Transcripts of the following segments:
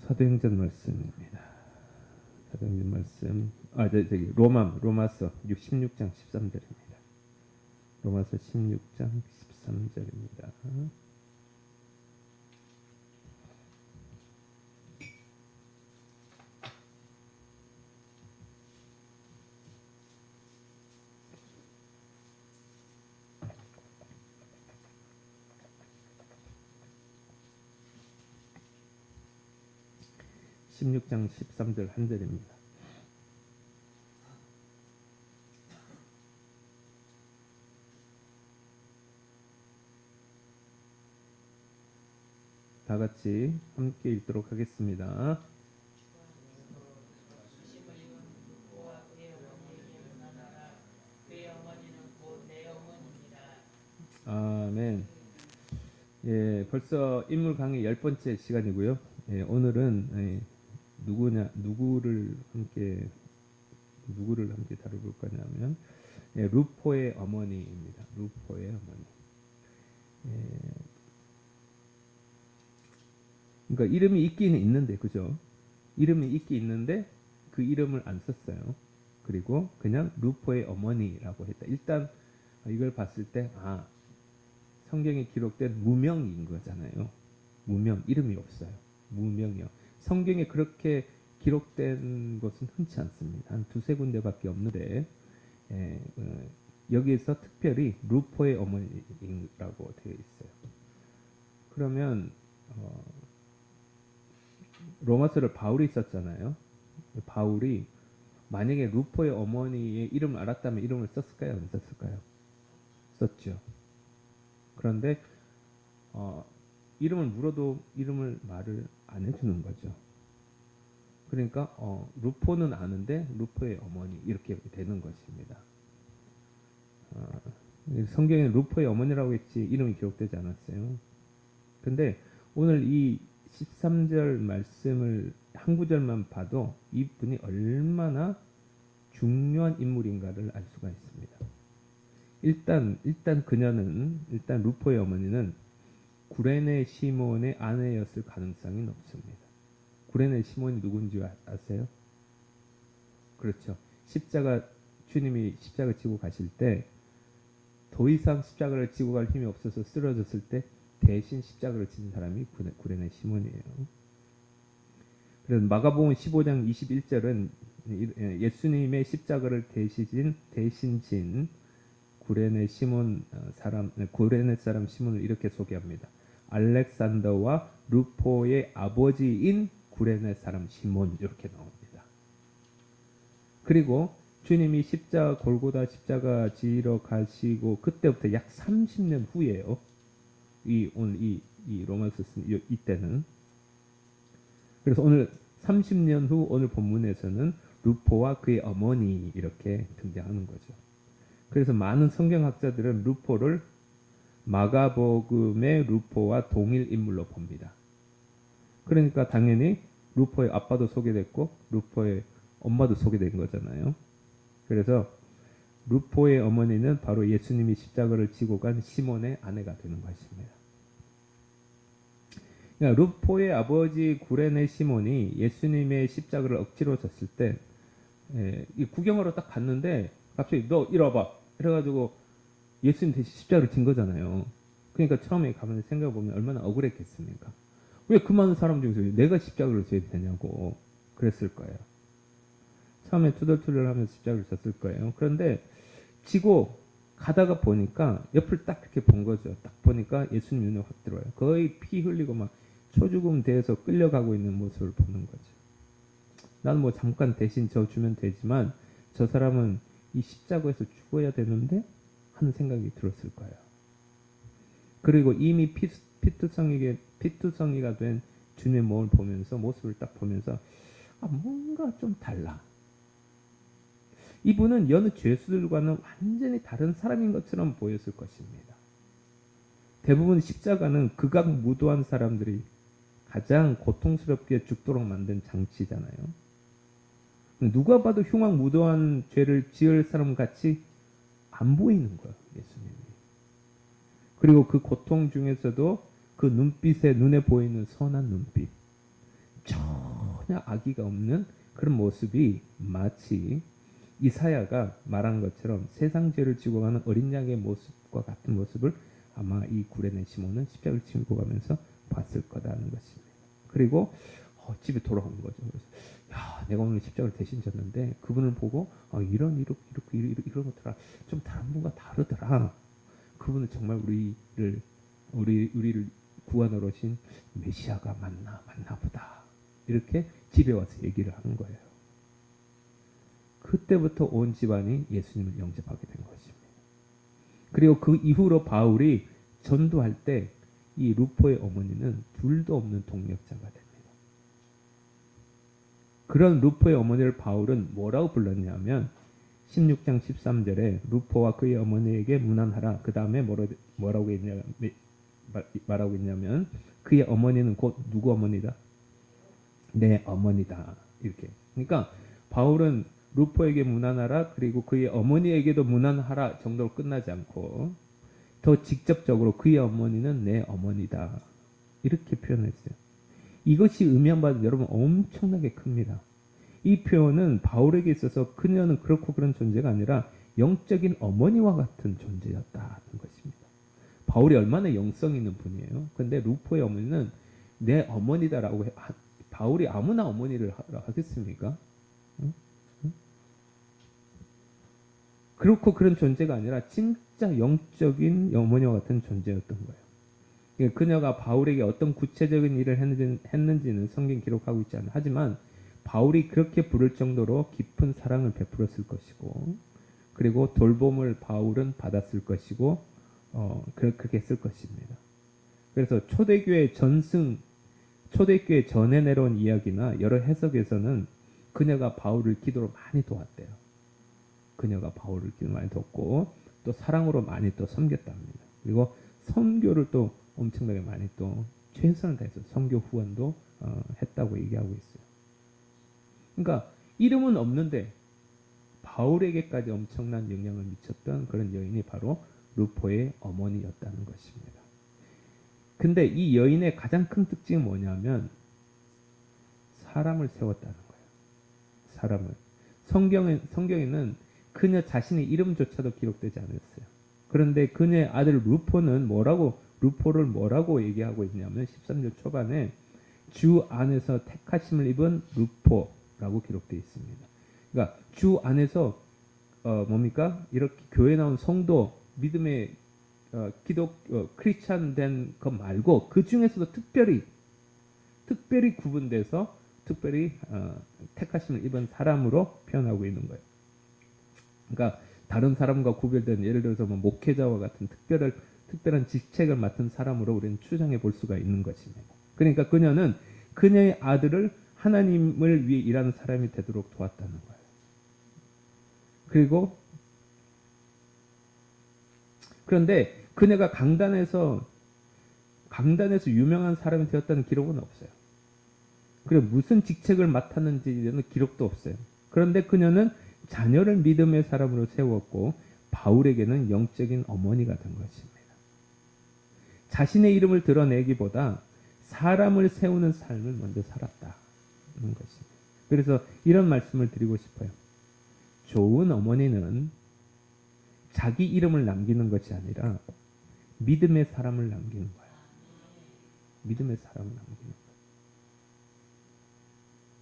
사도행전 말씀입니다. 사도행전 말씀, 로마서 16장 13절입니다. 로마서 16장 13절입니다. 16장 13절 한 절입니다. 다 같이 함께 읽도록 하겠습니다. 아멘. 예, 벌써 인물 강의 10번째 시간이고요. 예, 오늘은 누구를 함께 다뤄볼 거냐면 루포의 어머니입니다. 루포의 어머니. 예, 그러니까 이름이 있기는 있는데, 그죠? 이름이 있긴 있는데 그 이름을 안 썼어요. 그리고 그냥 루포의 어머니라고 했다. 일단 이걸 봤을 때 성경에 기록된 무명인 거잖아요. 무명, 이름이 없어요. 무명이요. 성경에 그렇게 기록된 것은 흔치 않습니다. 한 두세 군데밖에 없는데 여기에서 특별히 루포의 어머니라고 되어 있어요. 그러면 로마서를 바울이 썼잖아요. 바울이 만약에 루포의 어머니의 이름을 알았다면 이름을 썼을까요? 안 썼을까요? 썼죠. 그런데 이름을 물어도 이름을 말을 안 해주는 거죠. 그러니까 루포는 아는데 루포의 어머니 이렇게 되는 것입니다. 성경에 루포의 어머니라고 했지 이름이 기록되지 않았어요. 근데 오늘 이 13절 말씀을 한 구절만 봐도 이분이 얼마나 중요한 인물인가를 알 수가 있습니다. 일단 그녀는 루포의 어머니는 구레네 시몬의 아내였을 가능성이 높습니다. 구레네 시몬이 누군지 아세요? 그렇죠. 주님이 십자가 지고 가실 때 더 이상 십자가를 지고 갈 힘이 없어서 쓰러졌을 때 대신 십자가를 지는 사람이 구레네 시몬이에요. 그래서 마가복음 15장 21절은 예수님의 십자가를 대신 진 구레네 사람 시몬을 이렇게 소개합니다. 알렉산더와 루포의 아버지인 구레네 사람 시몬 이렇게 나옵니다. 그리고 주님이 골고다 십자가 지러 가시고 그때부터 약 30년 후예요. 오늘 이 로마서 쓴 이때는. 그래서 오늘 30년 후 오늘 본문에서는 루포와 그의 어머니 이렇게 등장하는 거죠. 그래서 많은 성경학자들은 루포를 마가복음의 루포와 동일 인물로 봅니다. 그러니까 당연히 루포의 아빠도 소개됐고 루포의 엄마도 소개된 거잖아요. 그래서 루포의 어머니는 바로 예수님이 십자가를 지고 간 시몬의 아내가 되는 것입니다. 그러니까 루포의 아버지 구레네 시몬이 예수님의 십자가를 억지로 졌을 때 이 구경하러 딱 갔는데 갑자기 너 이리 와봐 이래가지고 예수님 대신 십자가를 진 거잖아요. 그러니까 처음에 가만히 생각해보면 얼마나 억울했겠습니까? 왜 그 많은 사람 중에서 내가 십자가를 져야 되냐고 그랬을 거예요. 처음에 투덜투덜하면서 십자가를 졌을 거예요. 그런데 지고 가다가 보니까 옆을 딱 이렇게 본 거죠. 딱 보니까 예수님 눈에 확 들어와요. 거의 피 흘리고 막 초죽음 대해서 끌려가고 있는 모습을 보는 거죠. 나는 뭐 잠깐 대신 져주면 되지만 저 사람은 이 십자가에서 죽어야 되는데 하는 생각이 들었을 거예요. 그리고 이미 피투성이가 된 주님의 모습을 딱 보면서 뭔가 좀 달라. 이분은 여느 죄수들과는 완전히 다른 사람인 것처럼 보였을 것입니다. 대부분 십자가는 극악무도한 사람들이 가장 고통스럽게 죽도록 만든 장치잖아요. 누가 봐도 흉악무도한 죄를 지을 사람 같이 안 보이는 거예요, 예수님이. 그리고 그 고통 중에서도 그 눈에 보이는 선한 눈빛, 전혀 악의가 없는 그런 모습이 마치 이사야가 말한 것처럼 세상 죄를 지고 가는 어린 양의 모습과 같은 모습을 아마 이 구레네 시몬은 십자가를 지고 가면서 봤을 거다는 것입니다. 그리고 집에 돌아온 거죠. 그래서 야, 내가 오늘 십자가를 대신 졌는데 그분을 보고 이런 것들아 좀 다른 분과 다르더라. 그분은 정말 우리를 구원하러 오신 메시아가 맞나 보다. 이렇게 집에 와서 얘기를 하는 거예요. 그때부터 온 집안이 예수님을 영접하게 된 것입니다. 그리고 그 이후로 바울이 전도할 때 이 루포의 어머니는 둘도 없는 동력자가 됩니다. 그런 루포의 어머니를 바울은 뭐라고 불렀냐면 16장 13절에 루포와 그의 어머니에게 문안하라. 그 다음에 뭐라고 말하고 있냐면 그의 어머니는 곧 누구 어머니다? 내 어머니다. 이렇게. 그러니까 바울은 루포에게 문안하라 그리고 그의 어머니에게도 문안하라 정도로 끝나지 않고 더 직접적으로 그의 어머니는 내 어머니다. 이렇게 표현했어요. 이것이 의미한 바는 여러분 엄청나게 큽니다. 이 표현은 바울에게 있어서 그녀는 그렇고 그런 존재가 아니라 영적인 어머니와 같은 존재였다는 것입니다. 바울이 얼마나 영성 있는 분이에요. 근데 루포의 어머니는 내 어머니다라고 바울이 아무나 어머니를 하겠습니까? 응? 응? 그렇고 그런 존재가 아니라 진짜 영적인 어머니와 같은 존재였던 거예요. 그녀가 바울에게 어떤 구체적인 일을 했는지는 성경 기록하고 있지 않아요. 하지만 바울이 그렇게 부를 정도로 깊은 사랑을 베풀었을 것이고 그리고 돌봄을 바울은 받았을 것이고 그렇게 했을 것입니다. 그래서 초대교회 전에 내려온 이야기나 여러 해석에서는 그녀가 바울을 기도로 많이 도왔대요. 그녀가 바울을 기도로 많이 돕고 또 사랑으로 많이 또 섬겼답니다. 그리고 선교를 또 엄청나게 많이 또 최선을 다해서 선교 후원도 했다고 얘기하고 있어요. 그러니까 이름은 없는데 바울에게까지 엄청난 영향을 미쳤던 그런 여인이 바로 루포의 어머니였다는 것입니다. 근데 이 여인의 가장 큰 특징이 뭐냐면 사람을 세웠다는 거예요. 사람을. 성경에는 그녀 자신의 이름조차도 기록되지 않았어요. 그런데 그녀의 아들 루포를 뭐라고 얘기하고 있냐면 13절 초반에 주 안에서 택하심을 입은 루포라고 기록되어 있습니다. 그러니까 주 안에서 이렇게 교회 나온 성도 믿음의 크리스찬 된 것 말고 그 중에서도 특별히 구분돼서 특별히 택하심을 입은 사람으로 표현하고 있는 거예요. 그러니까 다른 사람과 구별된 예를 들어서 목회자와 같은 특별한 직책을 맡은 사람으로 우리는 추정해 볼 수가 있는 것입니다. 그러니까 그녀는 그녀의 아들을 하나님을 위해 일하는 사람이 되도록 도왔다는 거예요. 그런데 그녀가 강단에서 유명한 사람이 되었다는 기록은 없어요. 그리고 무슨 직책을 맡았는지는 기록도 없어요. 그런데 그녀는 자녀를 믿음의 사람으로 세웠고 바울에게는 영적인 어머니가 된 것입니다. 자신의 이름을 드러내기보다 사람을 세우는 삶을 먼저 살았다는 것입니다. 그래서 이런 말씀을 드리고 싶어요. 좋은 어머니는 자기 이름을 남기는 것이 아니라 믿음의 사람을 남기는 거예요. 믿음의 사람을 남기는 거예요.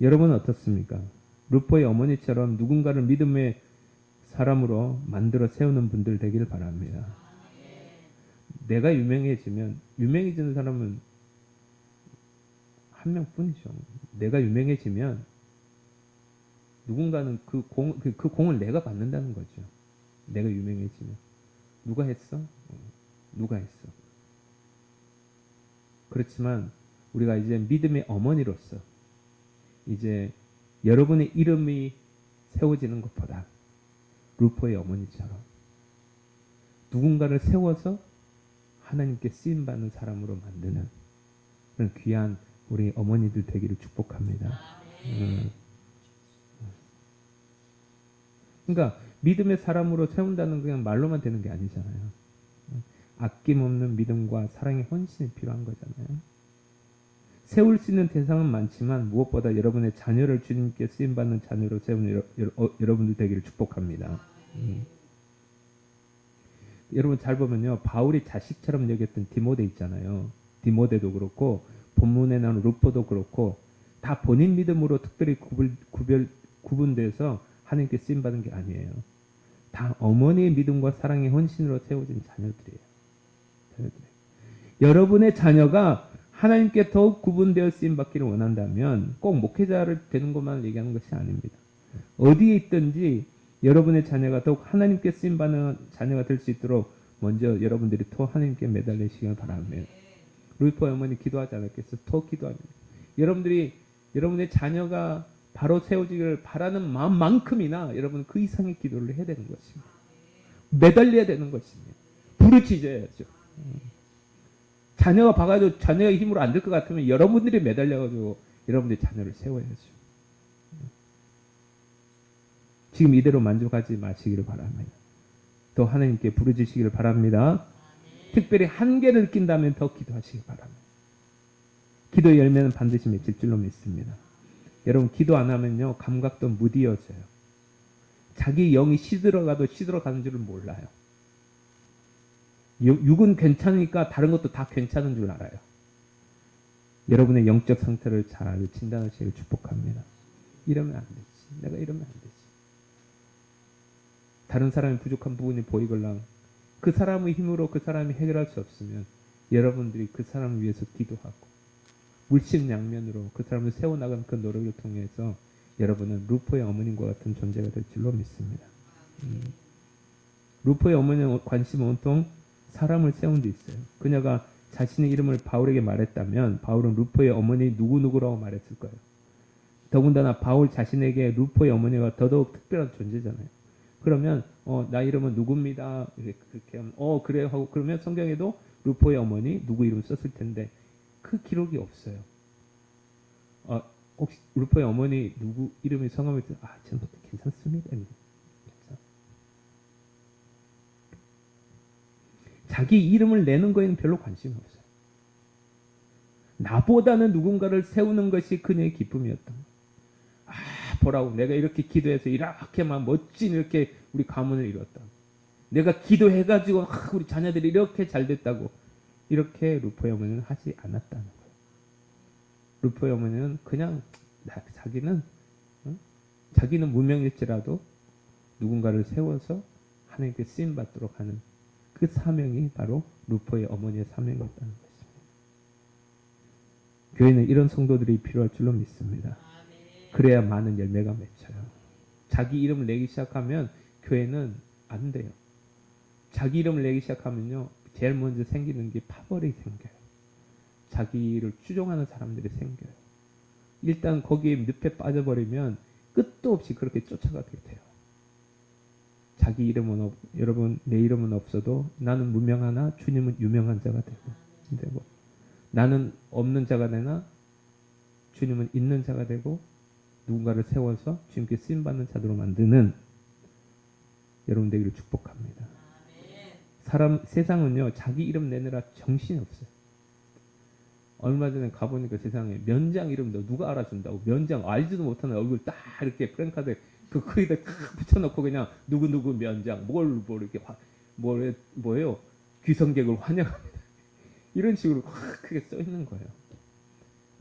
여러분은 어떻습니까? 루포의 어머니처럼 누군가를 믿음의 사람으로 만들어 세우는 분들 되기를 바랍니다. 내가 유명해지는 사람은 한 명뿐이죠. 내가 유명해지면 누군가는 그 공을 내가 받는다는 거죠. 내가 유명해지면. 누가 했어? 누가 했어? 그렇지만 우리가 이제 믿음의 어머니로서 이제 여러분의 이름이 세워지는 것보다 루포의 어머니처럼 누군가를 세워서 하나님께 쓰임받는 사람으로 만드는 그런 귀한 우리 어머니들 되기를 축복합니다. 그러니까 믿음의 사람으로 세운다는 그냥 말로만 되는 게 아니잖아요. 아낌없는 믿음과 사랑의 헌신이 필요한 거잖아요. 세울 수 있는 대상은 많지만 무엇보다 여러분의 자녀를 주님께 쓰임받는 자녀로 세우는 여러분들 되기를 축복합니다. 여러분 잘 보면요. 바울이 자식처럼 여겼던 디모데 있잖아요. 디모데도 그렇고 본문에 나오는 루포도 그렇고 다 본인 믿음으로 특별히 구분돼서 하나님께 쓰임받은 게 아니에요. 다 어머니의 믿음과 사랑의 헌신으로 세워진 자녀들이에요. 여러분의 자녀가 하나님께 더욱 구분되어 쓰임받기를 원한다면 꼭 목회자를 되는 것만 얘기하는 것이 아닙니다. 어디에 있든지 여러분의 자녀가 더욱 하나님께 쓰임받는 자녀가 될 수 있도록 먼저 여러분들이 더 하나님께 매달리시길 바랍니다. 루이퍼 어머니 기도하지 않았겠어요? 더 기도합니다. 여러분의 자녀가 바로 세워지기를 바라는 마음만큼이나 여러분 그 이상의 기도를 해야 되는 것입니다. 매달려야 되는 것입니다. 부르짖어야죠. 자녀가 봐가지고 자녀가 힘으로 안 될 것 같으면 여러분들이 매달려가지고 여러분들의 자녀를 세워야죠. 지금 이대로 만족하지 마시기를 바랍니다. 더 하나님께 부르짖으시기를 바랍니다. 특별히 한계를 느낀다면 더 기도하시기 바랍니다. 기도 열매는 반드시 맺힐 줄로 믿습니다. 여러분 기도 안 하면요 감각도 무디어져요. 자기 영이 시들어가도 시들어가는 줄을 몰라요. 육은 괜찮으니까 다른 것도 다 괜찮은 줄 알아요. 여러분의 영적 상태를 잘 진단하시길 축복합니다. 이러면 안 되지. 내가 이러면 안 되지. 다른 사람이 부족한 부분이 보이걸랑 그 사람의 힘으로 그 사람이 해결할 수 없으면 여러분들이 그 사람을 위해서 기도하고 물심양면으로 그 사람을 세워나가는 그 노력을 통해서 여러분은 루포의 어머님과 같은 존재가 될 줄로 믿습니다. 루포의 어머니의 관심은 온통 사람을 세운 데 있어요. 그녀가 자신의 이름을 바울에게 말했다면 바울은 루포의 어머니 누구누구라고 말했을 거예요. 더군다나 바울 자신에게 루포의 어머니가 더더욱 특별한 존재잖아요. 그러면 나 이름은 누구입니다. 그렇게 하면 그래요 하고 그러면 성경에도 루포의 어머니 누구 이름 썼을 텐데 그 기록이 없어요. 혹시 루포의 어머니 누구 이름이 성함이 저는 괜찮습니다. 자기 이름을 내는 거에는 별로 관심이 없어요. 나보다는 누군가를 세우는 것이 그녀의 기쁨이었던 거예요. 보라고 내가 이렇게 기도해서 이렇게만 멋진 이렇게 우리 가문을 이뤘다. 내가 기도해가지고 우리 자녀들이 이렇게 잘 됐다고 이렇게 루포의 어머니는 하지 않았다는 거예요. 루포의 어머니는 그냥 자기는 무명일지라도 누군가를 세워서 하나님께 쓰임 받도록 하는 그 사명이 바로 루포의 어머니의 사명이었다는 것입니다. 교회는 이런 성도들이 필요할 줄로 믿습니다. 그래야 많은 열매가 맺혀요. 자기 이름을 내기 시작하면 교회는 안 돼요. 자기 이름을 내기 시작하면요. 제일 먼저 생기는 게 파벌이 생겨요. 자기를 추종하는 사람들이 생겨요. 일단 거기에 늪에 빠져버리면 끝도 없이 그렇게 쫓아가게 돼요. 자기 이름은 여러분 내 이름은 없어도 나는 무명하나 주님은 유명한 자가 되고 나는 없는 자가 되나 주님은 있는 자가 되고 누군가를 세워서 주님께 쓰임받는 자들로 만드는 여러분 되기를 축복합니다. 세상은요 자기 이름 내느라 정신이 없어요. 얼마 전에 가보니까 세상에 면장 이름도 누가 알아준다고 면장 알지도 못하는 얼굴 딱 이렇게 프랭카드에 거기다 딱 붙여놓고 그냥 누구누구 면장 이렇게 뭐예요 귀성객을 환영합니다. 이런 식으로 확 크게 써 있는 거예요.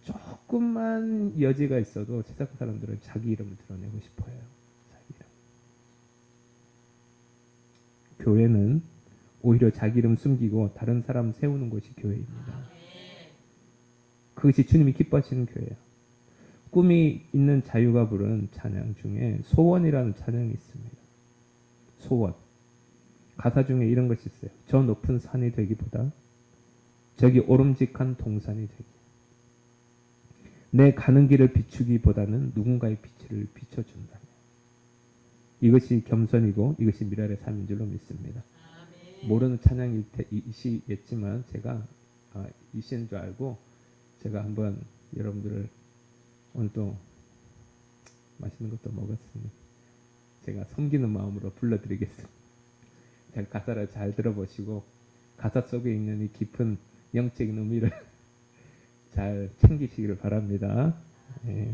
조금만 여지가 있어도 세상 사람들은 자기 이름을 드러내고 싶어요. 자기 이름. 교회는 오히려 자기 이름 숨기고 다른 사람 세우는 것이 교회입니다. 그것이 주님이 기뻐하시는 교회예요. 꿈이 있는 자유가 부른 찬양 중에 소원이라는 찬양이 있습니다. 소원. 가사 중에 이런 것이 있어요. 저 높은 산이 되기보다 저기 오름직한 동산이 되기. 내 가는 길을 비추기보다는 누군가의 빛을 비춰준다. 이것이 겸손이고 이것이 미랄의 삶인 줄로 믿습니다. 모르는 찬양이시겠지만 제가 이 시인 줄 알고 제가 한번 여러분들을 오늘 또 맛있는 것도 먹었으니 제가 섬기는 마음으로 불러드리겠습니다. 가사를 잘 들어보시고 가사 속에 있는 이 깊은 영적인 의미를 잘 챙기시기를 바랍니다. 예.